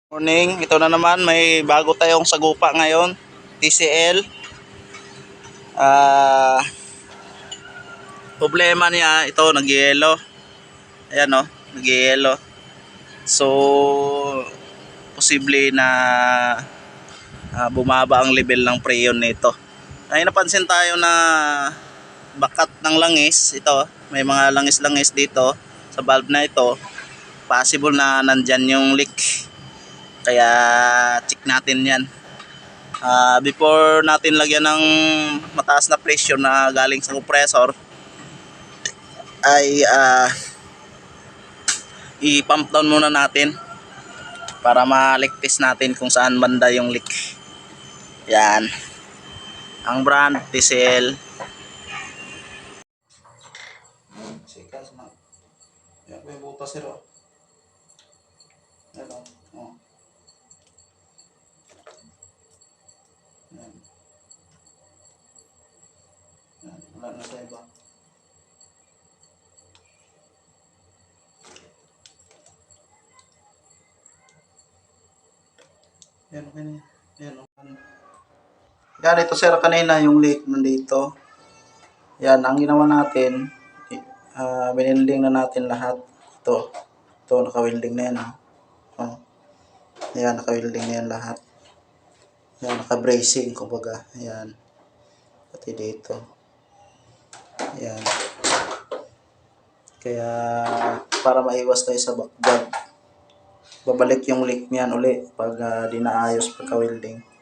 Morning, ito na naman, may bago tayong sagupa ngayon, TCL. Ah, problema niya, ito nag-yellow. Ayan oh, nag-yellow. So, posible na bumaba ang level ng preyon nito. Ay napansin tayo na bakat ng langis, ito, may mga langis-langis dito sa valve na ito. Possible na nandyan yung leak. Kaya check natin 'yan. Before natin lagyan ng mataas na pressure na galing sa compressor ay i-pump down muna natin para ma-leak natin kung saan banda yung leak. Yan. Ang brand TCL. Sikas na. Yan, may butas siro. Yan oh. Yan. Yan, wala na sa iba. Yan, okay na. Yan, okay. Yan, ito sir, kanina yung leak nandito. Yan, ang ginawa natin, binilding na natin lahat. Ito naka-welding na yan. Oh. Yan, naka-welding na yan lahat. Yan, naka-bracing, kumbaga. Yan. Pati dito. Yan. Kaya, para maiwas tayo sa backjab, babalik yung leak niyan uli pag di naayos pagka-welding.